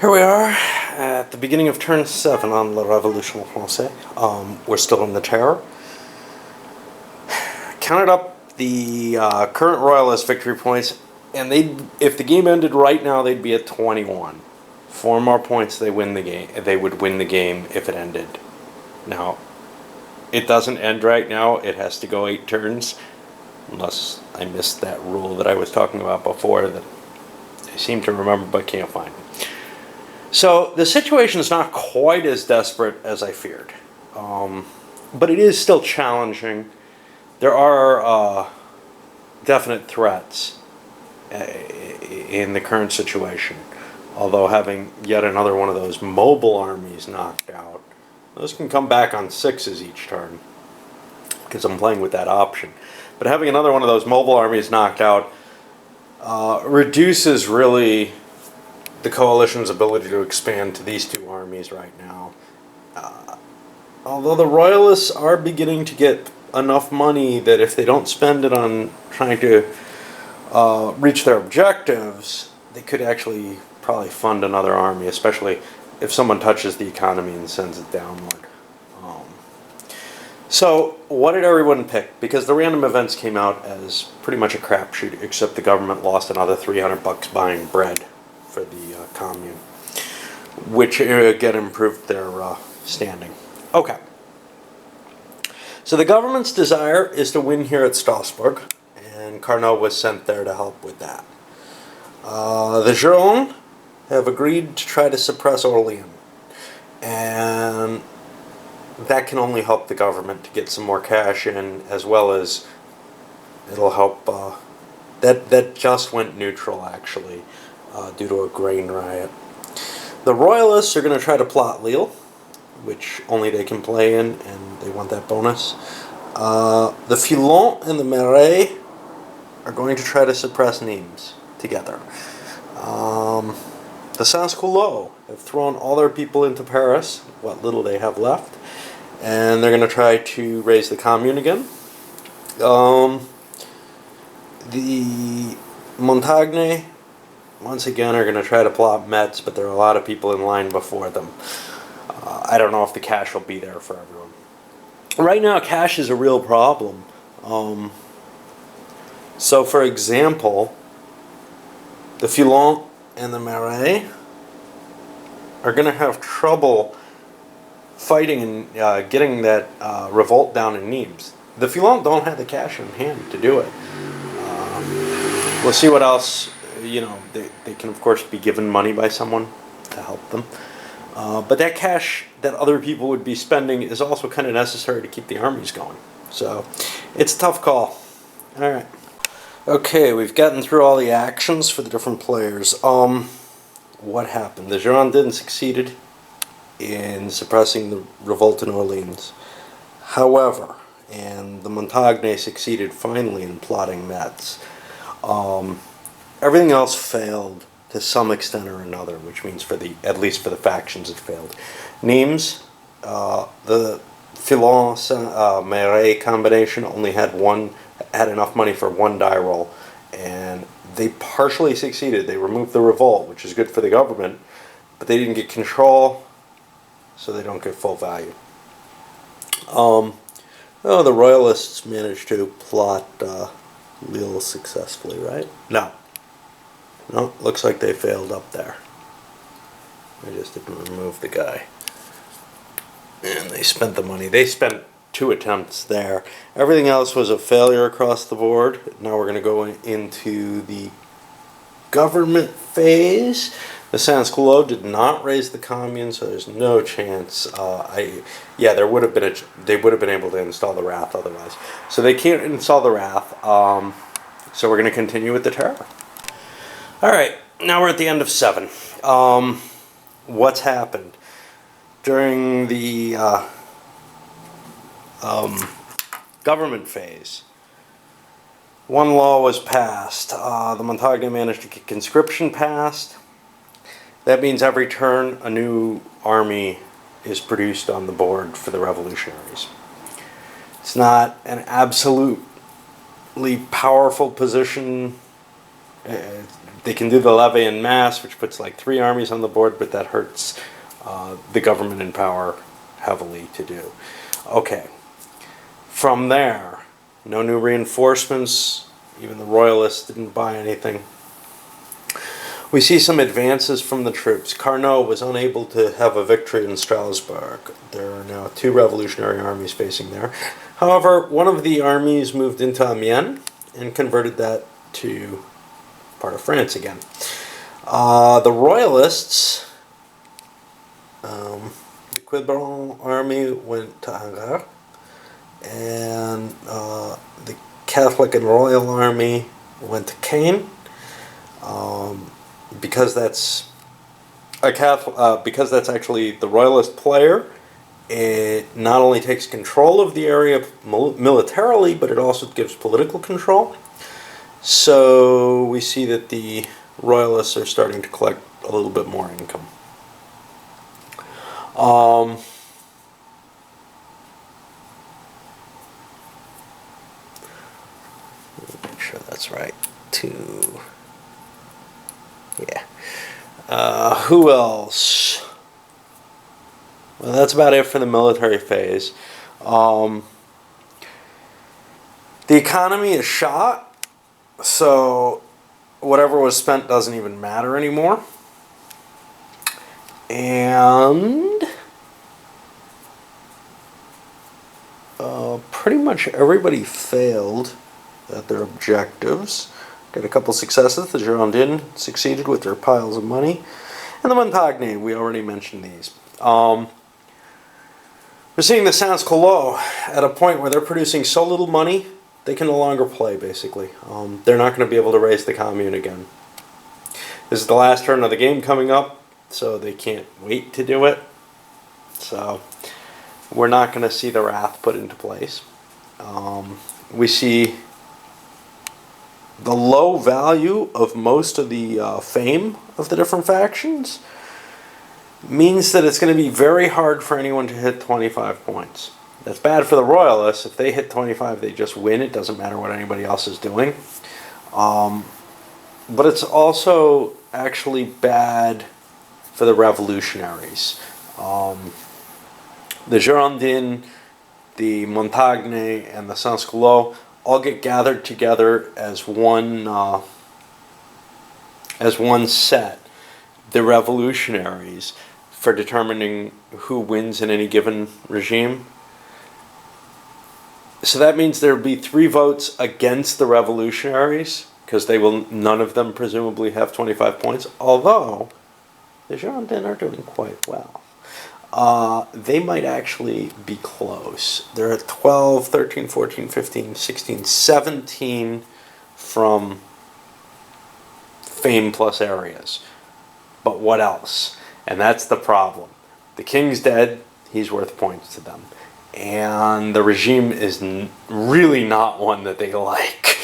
Here we are at the beginning of turn 7 on the Revolution Francaise. We're still in the terror. Counted up the current Royalist victory points, and if the game ended right now, they'd be at 21. 4 more points, they win the game. They would win the game if it ended. Now, it doesn't end right now. It has to go 8 turns, unless I missed that rule that I was talking about before that I seem to remember but can't find. So the situation is not quite as desperate as I feared, but it is still challenging. There are definite threats in the current situation, although having yet another one of those mobile armies knocked out, those can come back on 6s each turn, because I'm playing with that option. But having another one of those mobile armies knocked out reduces really the coalition's ability to expand to these 2 armies right now. Although the Royalists are beginning to get enough money that if they don't spend it on trying to reach their objectives, they could actually probably fund another army, especially if someone touches the economy and sends it downward. So what did everyone pick? Because the random events came out as pretty much a crapshoot, except the government lost another $300 buying bread for the commune, which again improved their standing. Okay. So the government's desire is to win here at Strasbourg, and Carnot was sent there to help with that. The Girondins have agreed to try to suppress Orléans, and that can only help the government to get some more cash in, as well as it'll help. That just went neutral, actually, due to a grain riot. The Royalists are going to try to plot Lille, which only they can play in, and they want that bonus. The Filon and the Marais are going to try to suppress Nimes together. The Sans-Culottes have thrown all their people into Paris, what little they have left, and they're going to try to raise the commune again. The Montagne, once again, are going to try to plot Metz, but there are a lot of people in line before them. I don't know if the cash will be there for everyone. Right now, cash is a real problem. So, for example, the Filon and the Marais are going to have trouble fighting and getting that revolt down in Nimes. The Filon don't have the cash in hand to do it. We'll see what else. They can, of course, be given money by someone to help them. But that cash that other people would be spending is also kind of necessary to keep the armies going. So it's a tough call. All right. Okay, we've gotten through all the actions for the different players. What happened? The Girondins succeeded in suppressing the revolt in Orleans. However, and the Montagne succeeded finally in plotting Metz. Everything else failed to some extent or another, which means at least for the factions it failed. Nimes, the Filon Marais combination only had enough money for 1 die roll, and they partially succeeded. They removed the revolt, which is good for the government, but they didn't get control, so they don't get full value. The Royalists managed to plot Lille successfully, right? No, looks like they failed up there. I just didn't remove the guy. And they spent the money. They spent 2 attempts there. Everything else was a failure across the board. Now we're going to go into the government phase. The Sans-Culottes did not raise the commune, so there's no chance. There would have been they would have been able to install the Wrath otherwise. So they can't install the Wrath. So we're going to continue with the terror. All right, now we're at the end of 7. What's happened during the government phase? 1 law was passed. The Montagne managed to get conscription passed. That means every turn a new army is produced on the board for the revolutionaries. It's not an absolutely powerful position They can do the levée en masse, which puts like 3 armies on the board, but that hurts the government in power heavily to do. Okay. From there, no new reinforcements. Even the royalists didn't buy anything. We see some advances from the troops. Carnot was unable to have a victory in Strasbourg. There are now 2 revolutionary armies facing there. However, one of the armies moved into Amiens and converted that to part of France again. The royalists, the Quiberon army went to Angers, and the Catholic and Royal army went to Caen. Because that's because that's actually the royalist player, it not only takes control of the area militarily, but it also gives political control. So we see that the royalists are starting to collect a little bit more income. Make sure that's right. Yeah. Who else? Well, that's about it for the military phase. The economy is shot, so whatever was spent doesn't even matter anymore. And pretty much everybody failed at their objectives. Got a couple successes. The Girondins succeeded with their piles of money. And the Montagne, we already mentioned these. We're seeing the Sans-Culottes at a point where they're producing so little money, they can no longer play, basically. They're not going to be able to raise the commune again. This is the last turn of the game coming up, so they can't wait to do it. So we're not going to see the wrath put into place. We see the low value of most of the fame of the different factions means that it's going to be very hard for anyone to hit 25 points. That's bad for the royalists. If they hit 25, they just win. It doesn't matter what anybody else is doing. But it's also actually bad for the revolutionaries. The Girondins, the Montagne, and the Sans-Culottes all get gathered together as one set, the revolutionaries, for determining who wins in any given regime. So that means there will be 3 votes against the revolutionaries, because none of them presumably have 25 points, although the Girondins are doing quite well. They might actually be close. They're at 12, 13, 14, 15, 16, 17 from fame plus areas. But what else? And that's the problem. The king's dead, he's worth points to them. And the regime is really not one that they like.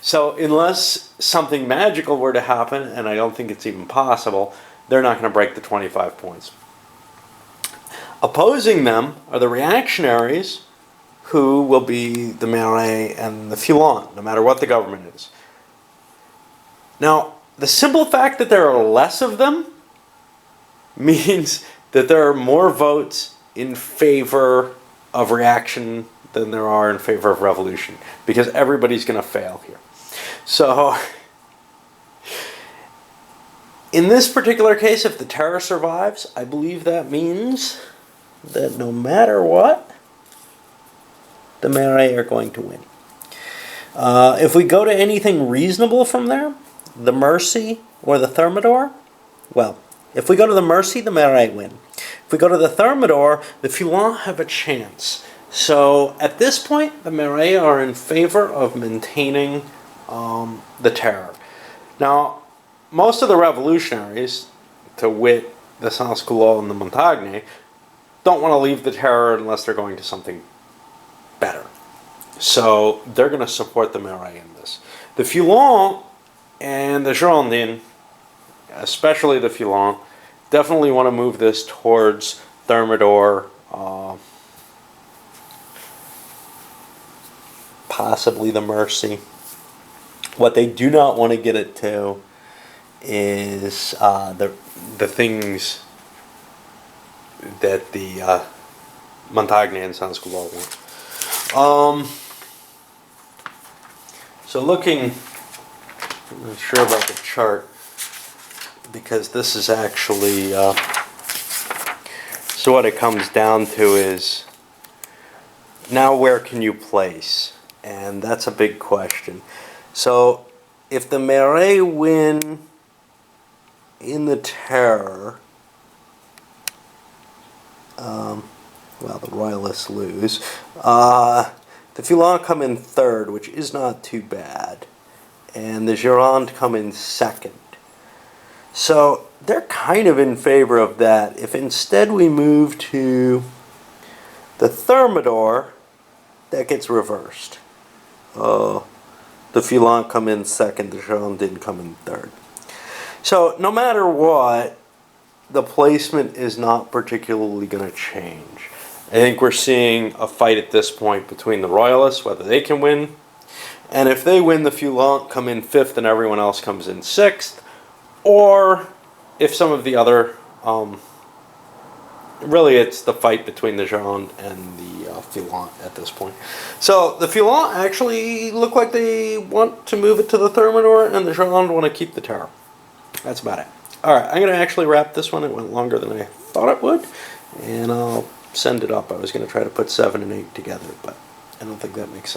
So unless something magical were to happen, and I don't think it's even possible, they're not going to break the 25 points. Opposing them are the reactionaries, who will be the Marais and the Foulons, no matter what the government is. Now, the simple fact that there are less of them means that there are more votes in favor of reaction than there are in favor of revolution, because everybody's going to fail here. So, in this particular case, if the terror survives, I believe that means that no matter what, the Marais are going to win. If we go to anything reasonable from there, the Mercy or the Thermidor, well, if we go to the Mercy, the Marais win. If we go to the Thermidor, the Foulons have a chance. So at this point, the Marais are in favor of maintaining the terror. Now, most of the revolutionaries, to wit the Sans-Culottes and the Montagne, don't want to leave the terror unless they're going to something better. So they're going to support the Marais in this. The Foulons and the Girondins, especially the Foulons, definitely want to move this towards Thermidor, possibly the Mercy. What they do not want to get it to is the things that the Montagne and Sansculotte want. So looking, I'm not sure about the chart, because this is actually, so what it comes down to is, now where can you place? And that's a big question. So if the Marais win in the Terror, well, the Royalists lose. The Foulon come in third, which is not too bad. And the Gironde come in second. So they're kind of in favor of that. If instead we move to the Thermidor, that gets reversed. The Foulon come in second, the Gironde didn't come in third. So no matter what, the placement is not particularly going to change. I think we're seeing a fight at this point between the Royalists, whether they can win. And if they win, the Foulon come in fifth and everyone else comes in sixth. Or if some of the other, really it's the fight between the Gironde and the Foulon at this point. So the Foulon actually look like they want to move it to the Thermidor, and the Gironde want to keep the Terror. That's about it. Alright, I'm going to actually wrap this one. It went longer than I thought it would. And I'll send it up. I was going to try to put 7 and 8 together, but I don't think that makes sense.